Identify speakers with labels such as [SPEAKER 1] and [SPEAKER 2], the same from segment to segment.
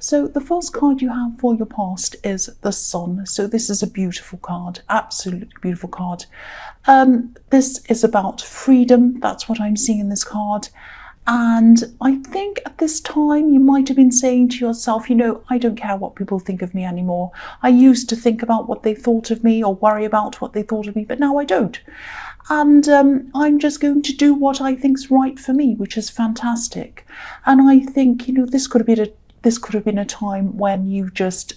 [SPEAKER 1] So the first card you have for your past is the Sun. So this is a beautiful card, absolutely beautiful card. This is about freedom. That's what I'm seeing in this card. And I think at this time you might have been saying to yourself, I don't care what people think of me anymore. I used to think about what they thought of me or worry about what they thought of me, but now I don't. And I'm just going to do what I think's right for me, which is fantastic. And I think, this could have been a time when you just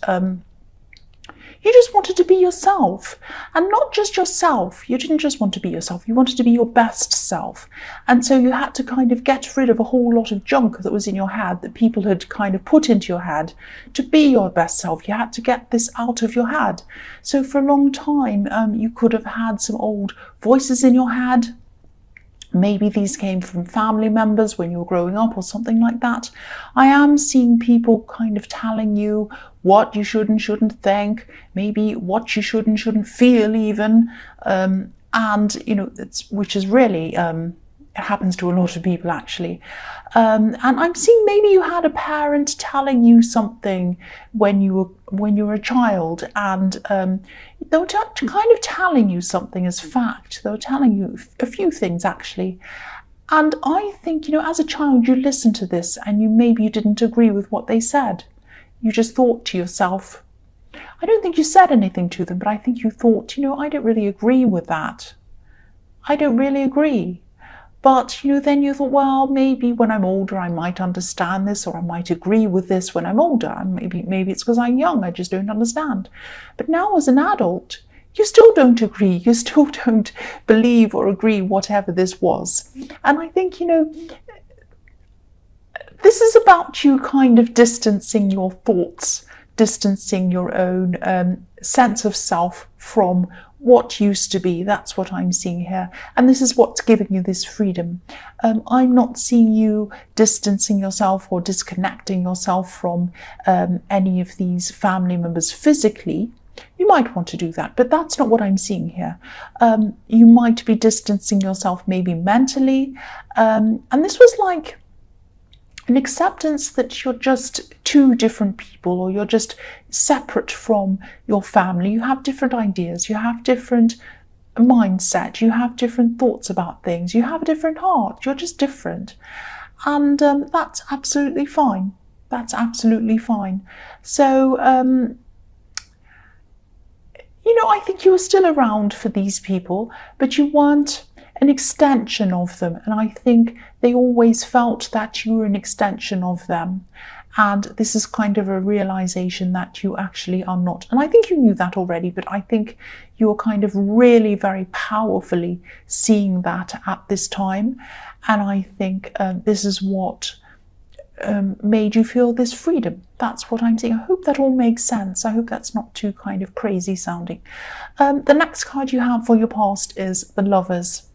[SPEAKER 1] wanted to be yourself, and not just yourself. You didn't just want to be yourself, you wanted to be your best self. And so you had to kind of get rid of a whole lot of junk that was in your head that people had kind of put into your head to be your best self. You had to get this out of your head. So for a long time, you could have had some old voices in your head. Maybe these came from family members when you were growing up or something like that. I am seeing people kind of telling you what you should and shouldn't think, maybe what you should and shouldn't feel even. Which is really, it happens to a lot of people actually. And I'm seeing maybe you had a parent telling you something when you were a child, and they were kind of telling you something as fact. They were telling you a few things actually. And I think, as a child, you listened to this and maybe you didn't agree with what they said. You just thought to yourself, I don't think you said anything to them, but I think you thought, I don't really agree with that. I don't really agree. But, then you thought, well, maybe when I'm older, I might understand this, or I might agree with this when I'm older. And maybe it's because I'm young, I just don't understand. But now as an adult, you still don't agree. You still don't believe or agree whatever this was. And I think, this is about you kind of distancing your thoughts, distancing your own sense of self from what used to be. That's what I'm seeing here. And this is what's giving you this freedom. I'm not seeing you distancing yourself or disconnecting yourself from any of these family members physically. You might want to do that, but that's not what I'm seeing here. You might be distancing yourself maybe mentally. And this was like an acceptance that you're just two different people, or you're just separate from your family. You have different ideas, you have different mindset, you have different thoughts about things, you have a different heart, you're just different. And that's absolutely fine. That's absolutely fine. So, I think you were still around for these people, but you weren't an extension of them. And I think they always felt that you were an extension of them. And this is kind of a realization that you actually are not. And I think you knew that already, but I think you're kind of really very powerfully seeing that at this time. And I think this is what made you feel this freedom. That's what I'm saying. I hope that all makes sense. I hope that's not too kind of crazy sounding. The next card you have for your past is the Lovers.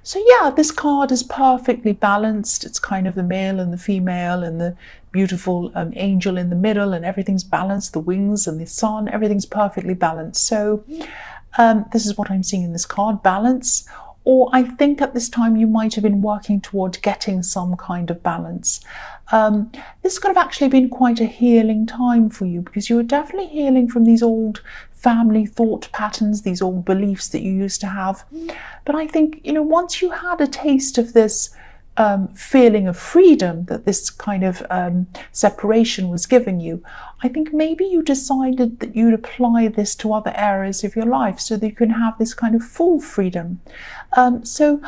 [SPEAKER 1] So yeah, this card is perfectly balanced. It's kind of the male and the female and the beautiful angel in the middle, and everything's balanced. The wings and the sun, everything's perfectly balanced. So this is what I'm seeing in this card, balance. Or I think at this time you might have been working toward getting some kind of balance. This could have actually been quite a healing time for you, because you were definitely healing from these old family thought patterns, these old beliefs that you used to have. But I think, once you had a taste of this feeling of freedom that this kind of separation was giving you, I think maybe you decided that you'd apply this to other areas of your life so that you can have this kind of full freedom. So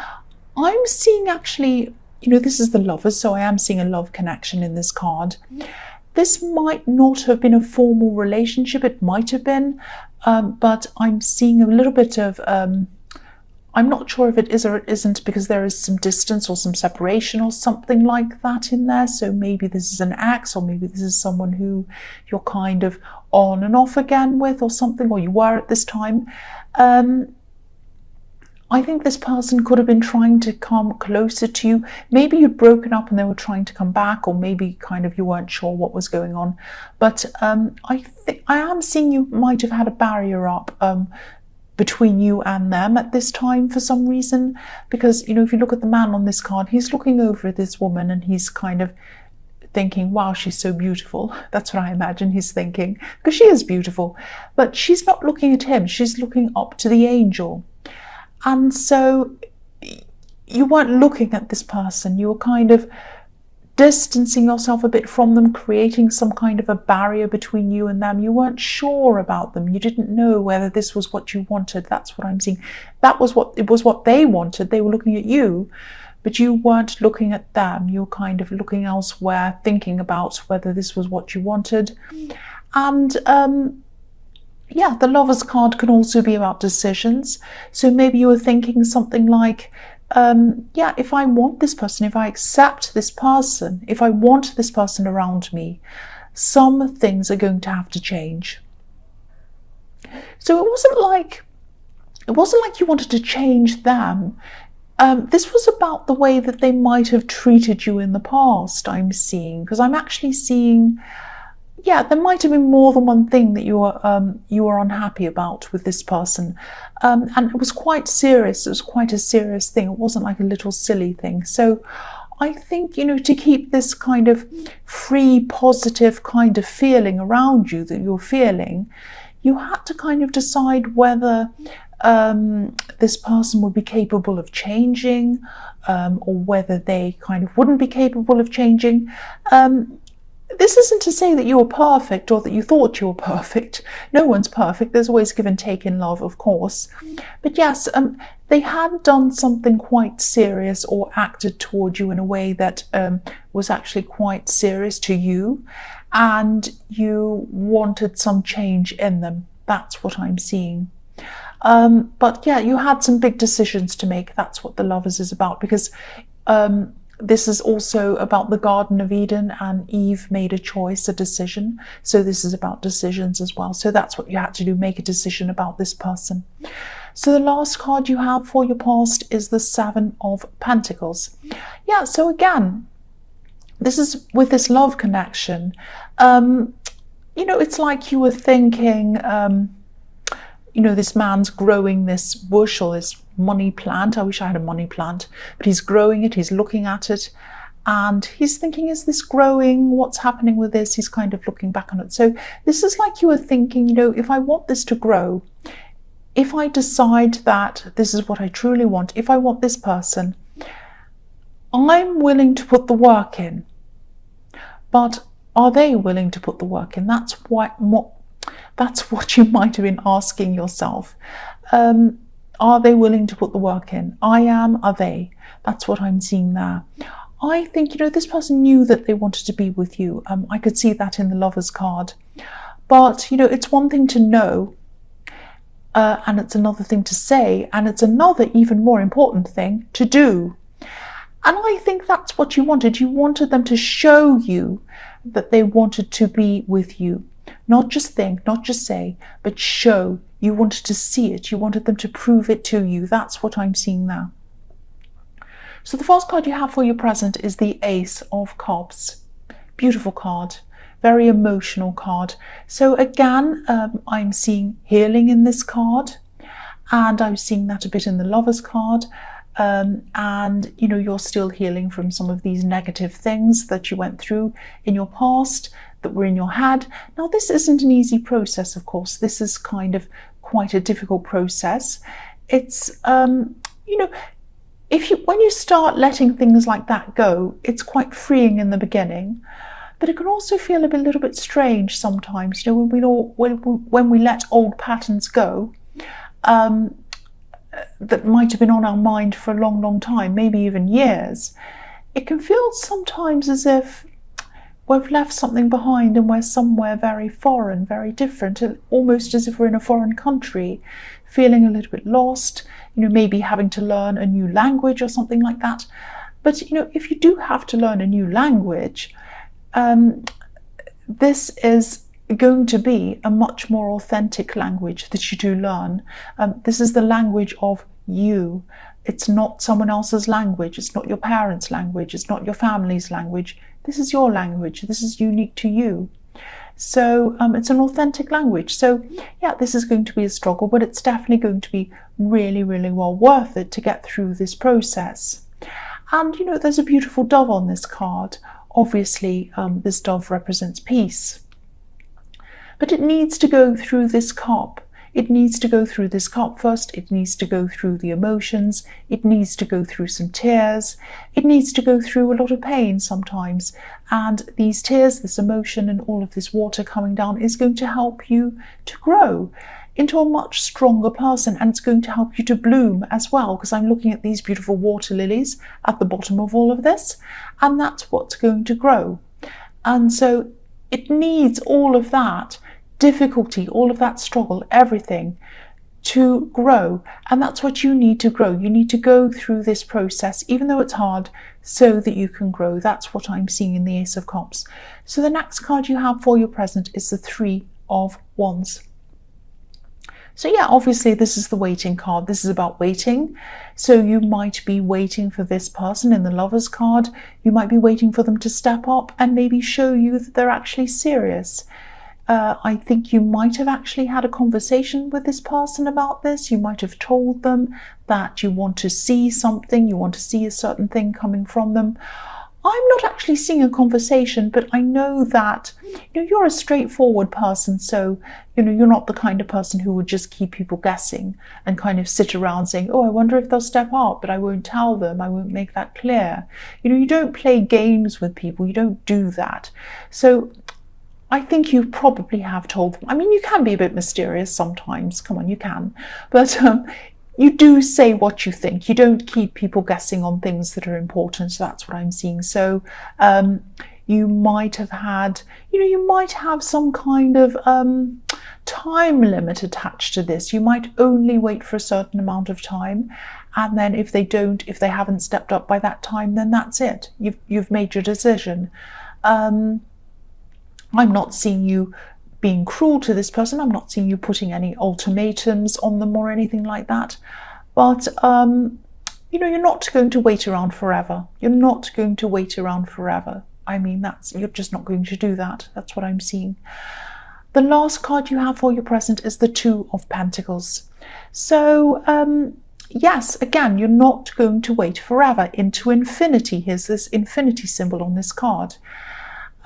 [SPEAKER 1] I'm seeing actually, this is the Lovers, so I am seeing a love connection in this card. This might not have been a formal relationship, it might have been, but I'm seeing a little bit of, I'm not sure if it is or it isn't, because there is some distance or some separation or something like that in there. So maybe this is an ex, or maybe this is someone who you're kind of on and off again with or something, or you were at this time. I think this person could have been trying to come closer to you. Maybe you'd broken up and they were trying to come back, or maybe kind of you weren't sure what was going on. But I am seeing you might have had a barrier up between you and them at this time for some reason. Because, if you look at the man on this card, he's looking over at this woman and he's kind of thinking, wow, she's so beautiful. That's what I imagine he's thinking, because she is beautiful. But she's not looking at him, she's looking up to the angel. And so you weren't looking at this person, you were kind of distancing yourself a bit from them, creating some kind of a barrier between you and them. You weren't sure about them. You didn't know whether this was what you wanted. That's what I'm seeing. It was what they wanted. They were looking at you, but you weren't looking at them. You were kind of looking elsewhere, thinking about whether this was what you wanted. And yeah, the Lover's card can also be about decisions. So maybe you were thinking something like, yeah, if I want this person, if I accept this person, if I want this person around me, some things are going to have to change. So it wasn't like you wanted to change them. This was about the way that they might have treated you in the past, I'm seeing, because I'm actually seeing, yeah, there might have been more than one thing that you were unhappy about with this person, and it was quite serious. It was quite a serious thing. It wasn't like a little silly thing. So I think, you know, to keep this kind of free, positive kind of feeling around you that you're feeling, you had to kind of decide whether this person would be capable of changing, or whether they kind of wouldn't be capable of changing. This isn't to say that you were perfect or that you thought you were perfect. No one's perfect. There's always give and take in love, of course. But yes, they had done something quite serious or acted toward you in a way that was actually quite serious to you, and you wanted some change in them. That's what I'm seeing. But yeah, you had some big decisions to make. That's what the Lovers is about, because this is also about the Garden of Eden, and Eve made a choice, a decision. So this is about decisions as well. So that's what you had to do, make a decision about this person. So the last card you have for your past is the Seven of Pentacles. Yeah, so again, this is with this love connection. You know, it's like you were thinking, you know, this man's growing this bush or this money plant. I wish I had a money plant, but he's growing it, he's looking at it, and he's thinking, is this growing? What's happening with this? He's kind of looking back on it. So this is like you were thinking, you know, if I want this to grow, if I decide that this is what I truly want, if I want this person, I'm willing to put the work in. But are they willing to put the work in? That's what you might have been asking yourself. Are they willing to put the work in? I am, are they? That's what I'm seeing there. I think, you know, this person knew that they wanted to be with you. I could see that in the Lover's card. But, you know, it's one thing to know, and it's another thing to say, and it's another even more important thing to do. And I think that's what you wanted. You wanted them to show you that they wanted to be with you. Not just think, not just say, but show. You wanted to see it. You wanted them to prove it to you. That's what I'm seeing now. So the first card you have for your present is the Ace of Cups. Beautiful card. Very emotional card. So again, I'm seeing healing in this card. And I'm seeing that a bit in the Lover's card. And, you know, you're still healing from some of these negative things that you went through in your past, that were in your head. Now, this isn't an easy process, of course. This is kind of quite a difficult process. It's, you know, when you start letting things like that go, it's quite freeing in the beginning, but it can also feel a little bit strange sometimes. You know, when we let old patterns go, that might have been on our mind for a long, long time, maybe even years, it can feel sometimes as if we've left something behind and we're somewhere very foreign, very different, almost as if we're in a foreign country, feeling a little bit lost, you know, maybe having to learn a new language or something like that. But, you know, if you do have to learn a new language, this is going to be a much more authentic language that you do learn. This is the language of you. It's not someone else's language. It's not your parents' language. It's not your family's language. This is your language. This is unique to you. So it's an authentic language. So yeah, this is going to be a struggle, but it's definitely going to be really, really well worth it to get through this process. And, you know, there's a beautiful dove on this card. Obviously, this dove represents peace. But it needs to go through this cup. It needs to go through this cup first. It needs to go through the emotions. It needs to go through some tears. It needs to go through a lot of pain sometimes. And these tears, this emotion, and all of this water coming down is going to help you to grow into a much stronger person, and it's going to help you to bloom as well, because I'm looking at these beautiful water lilies at the bottom of all of this, and that's what's going to grow. And so it needs all of that difficulty, all of that struggle, everything to grow. And that's what you need to grow. You need to go through this process, even though it's hard, so that you can grow. That's what I'm seeing in the Ace of Cups. So the next card you have for your present is the Three of Wands. So yeah, obviously this is the waiting card. This is about waiting. So you might be waiting for this person in the Lovers card. You might be waiting for them to step up and maybe show you that they're actually serious. I think you might have actually had a conversation with this person about this. You might have told them that you want to see something, you want to see a certain thing coming from them. I'm not actually seeing a conversation, but I know that you're a straightforward person, so you're not the kind of person who would just keep people guessing and kind of sit around saying, oh, I wonder if they'll step up, but I won't tell them, I won't make that clear. You don't play games with people, you don't do that. So I think you probably have told them. I mean, you can be a bit mysterious sometimes. Come on, you can. But you do say what you think. You don't keep people guessing on things that are important. So that's what I'm seeing. So you might have had, you might have some kind of time limit attached to this. You might only wait for a certain amount of time. And then if they haven't stepped up by that time, then that's it. You've made your decision. I'm not seeing you being cruel to this person. I'm not seeing you putting any ultimatums on them or anything like that. But, you're not going to wait around forever. You're not going to wait around forever. I mean, you're just not going to do that. That's what I'm seeing. The last card you have for your present is the Two of Pentacles. So, yes, again, you're not going to wait forever into infinity. Here's this infinity symbol on this card.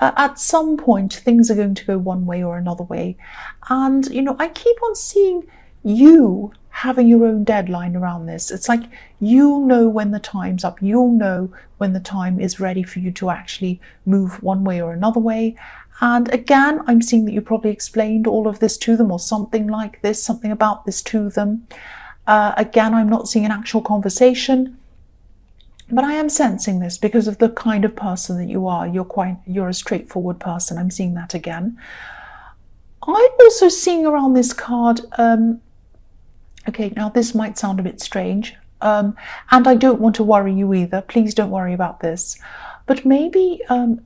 [SPEAKER 1] At some point, things are going to go one way or another way. And, I keep on seeing you having your own deadline around this. It's like you'll know when the time's up. You'll know when the time is ready for you to actually move one way or another way. And again, I'm seeing that you probably explained all of this to them or something like this, something about this to them. Again, I'm not seeing an actual conversation. But I am sensing this because of the kind of person that you are. You're a straightforward person. I'm seeing that again. I'm also seeing around this card, okay, now this might sound a bit strange, and I don't want to worry you either. Please don't worry about this. But maybe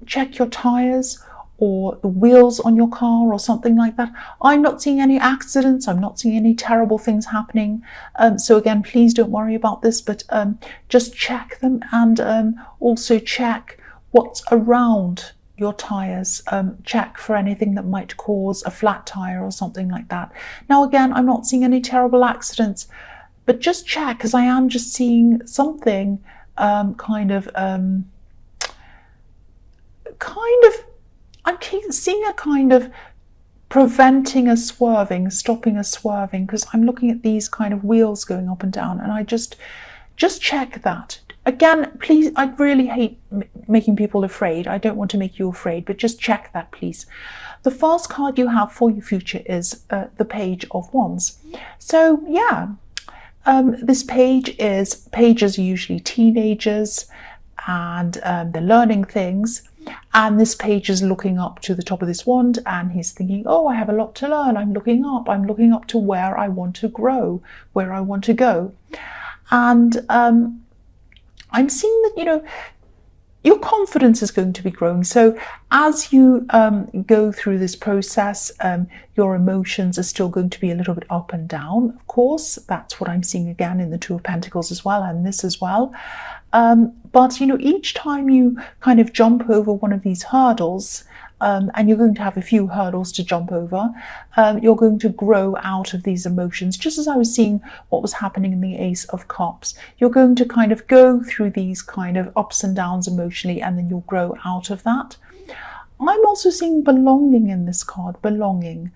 [SPEAKER 1] check your tires or the wheels on your car or something like that. I'm not seeing any accidents. I'm not seeing any terrible things happening. So again, please don't worry about this, but just check them, and also check what's around your tires. Check for anything that might cause a flat tire or something like that. Now again, I'm not seeing any terrible accidents, but just check, because I am just seeing something I'm seeing a kind of preventing a swerving, stopping a swerving, because I'm looking at these kind of wheels going up and down, and I just check that. Again, please, I really hate making people afraid. I don't want to make you afraid, but just check that, please. The first card you have for your future is the Page of Wands. So yeah, this pages are usually teenagers, and they're learning things. And this page is looking up to the top of this wand, and he's thinking, oh, I have a lot to learn. I'm looking up to where I want to grow, where I want to go. And I'm seeing that, your confidence is going to be growing. So as you go through this process, your emotions are still going to be a little bit up and down, of course. That's what I'm seeing again in the Two of Pentacles as well, and this as well. But each time you kind of jump over one of these hurdles, and you're going to have a few hurdles to jump over. You're going to grow out of these emotions, just as I was seeing what was happening in the Ace of Cups. You're going to kind of go through these kind of ups and downs emotionally, and then you'll grow out of that. I'm also seeing belonging in this card, belonging.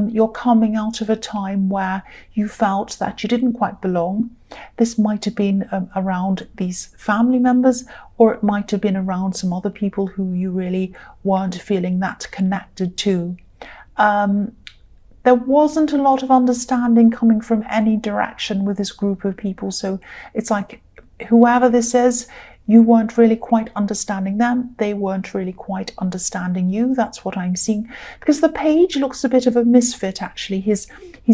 [SPEAKER 1] You're coming out of a time where you felt that you didn't quite belong. This might have been around these family members, or it might have been around some other people who you really weren't feeling that connected to. There wasn't a lot of understanding coming from any direction with this group of people. So it's like, whoever this is, you weren't really quite understanding them. They weren't really quite understanding you. That's what I'm seeing. Because the page looks a bit of a misfit, actually. He's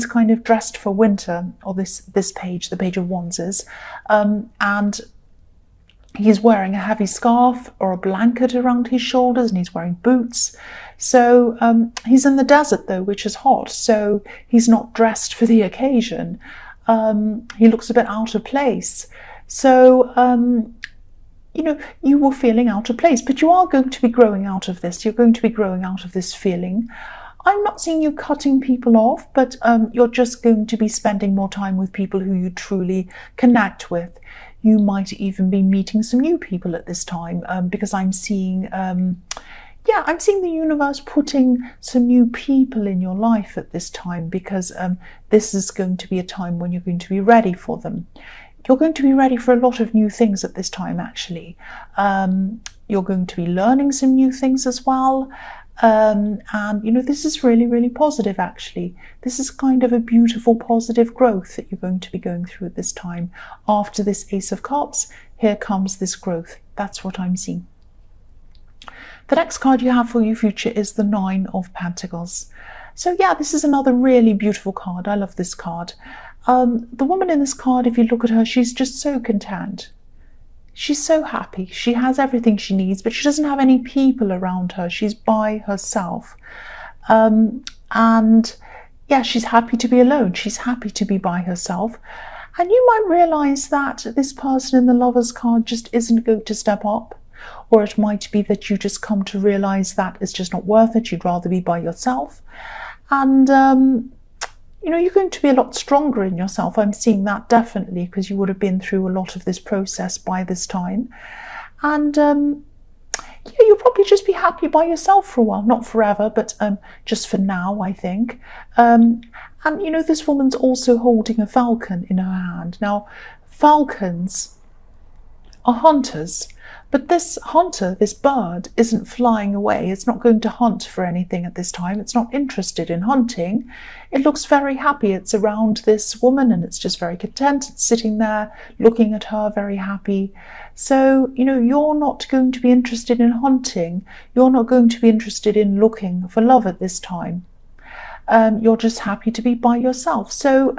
[SPEAKER 1] kind of dressed for winter, or this page, the Page of Wands is. And he's wearing a heavy scarf or a blanket around his shoulders, and he's wearing boots. So he's in the desert, though, which is hot. So he's not dressed for the occasion. He looks a bit out of place. So... you were feeling out of place, but you are going to be growing out of this. You're going to be growing out of this feeling. I'm not seeing you cutting people off, but you're just going to be spending more time with people who you truly connect with. You might even be meeting some new people at this time, because I'm seeing, I'm seeing the universe putting some new people in your life at this time, because this is going to be a time when you're going to be ready for them. You're going to be ready for a lot of new things at this time, actually. You're going to be learning some new things as well. And, this is really, really positive, actually. This is kind of a beautiful, positive growth that you're going to be going through at this time. After this Ace of Cups, here comes this growth. That's what I'm seeing. The next card you have for your future is the Nine of Pentacles. So, yeah, this is another really beautiful card. I love this card. The woman in this card, if you look at her, she's just so content. She's so happy. She has everything she needs, but she doesn't have any people around her. She's by herself. And yeah, she's happy to be alone. She's happy to be by herself. And you might realize that this person in the Lovers card just isn't going to step up. Or it might be that you just come to realize that it's just not worth it. You'd rather be by yourself. And, you're going to be a lot stronger in yourself. I'm seeing that definitely, because you would have been through a lot of this process by this time. And you'll probably just be happy by yourself for a while. Not forever, but just for now, I think. And, this woman's also holding a falcon in her hand. Now, falcons are hunters. But this hunter, this bird, isn't flying away. It's not going to hunt for anything at this time. It's not interested in hunting. It looks very happy. It's around this woman and it's just very content. It's sitting there looking at her, very happy. So, you're not going to be interested in hunting. You're not going to be interested in looking for love at this time. You're just happy to be by yourself. So,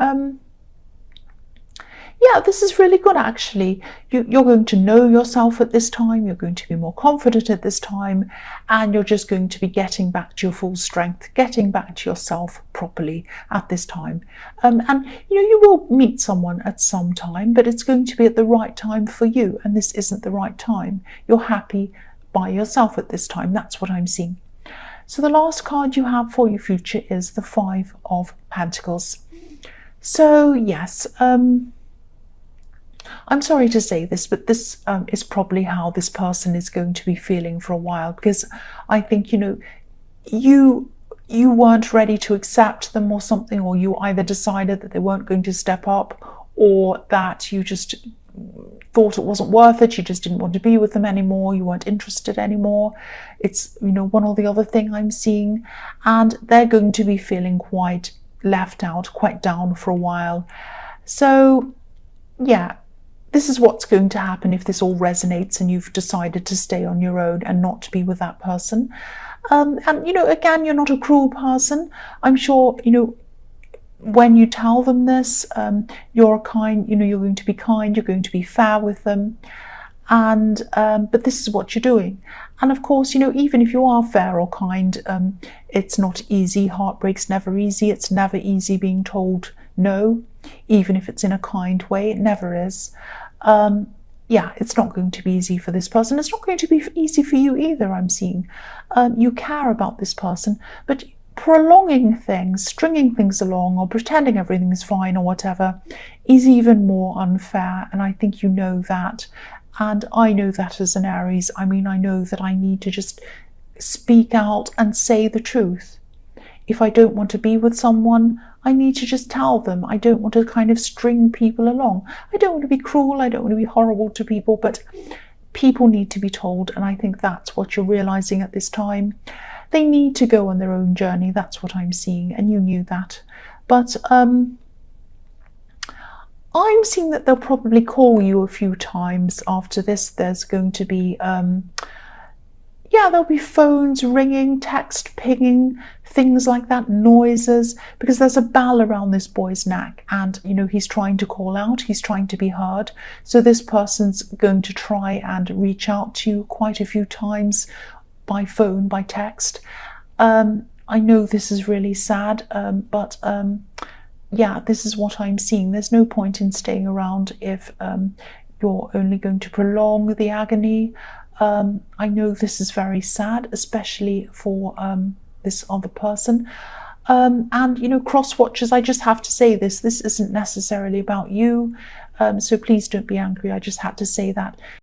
[SPEAKER 1] yeah, this is really good, actually. You're going to know yourself at this time. You're going to be more confident at this time. And you're just going to be getting back to your full strength, getting back to yourself properly at this time. And, you will meet someone at some time, but it's going to be at the right time for you. And this isn't the right time. You're happy by yourself at this time. That's what I'm seeing. So the last card you have for your future is the Five of Pentacles. So, yes, I'm sorry to say this, but this is probably how this person is going to be feeling for a while, because I think, you weren't ready to accept them or something, or you either decided that they weren't going to step up, or that you just thought it wasn't worth it. You just didn't want to be with them anymore. You weren't interested anymore. It's, one or the other thing I'm seeing, and they're going to be feeling quite left out, quite down for a while. So, yeah. This is what's going to happen if this all resonates and you've decided to stay on your own and not to be with that person. And, again, you're not a cruel person. I'm sure, when you tell them this, you're kind, you're going to be kind, you're going to be fair with them. And, but this is what you're doing. And of course, even if you are fair or kind, it's not easy. Heartbreak's never easy. It's never easy being told no, even if it's in a kind way. It never is. yeah, it's not going to be easy for this person. It's not going to be easy for you either, I'm seeing. You care about this person, but prolonging things, stringing things along, or pretending everything's fine or whatever is even more unfair. And I think you know that. And I know that as an Aries. I mean, I know that I need to just speak out and say the truth. If I don't want to be with someone, I need to just tell them. I don't want to kind of string people along. I don't want to be cruel. I don't want to be horrible to people, but people need to be told. And I think that's what you're realizing at this time. They need to go on their own journey. That's what I'm seeing. And you knew that. But I'm seeing that they'll probably call you a few times after this. There's going to be there'll be phones ringing, text pinging, things like that, noises, because there's a bell around this boy's neck, and he's trying to call out, he's trying to be heard. So this person's going to try and reach out to you quite a few times by phone, by text. I know this is really sad, but this is what I'm seeing. There's no point in staying around if you're only going to prolong the agony. I know this is very sad, especially for this other person. And cross watchers, I just have to say this isn't necessarily about you. So please don't be angry. I just had to say that.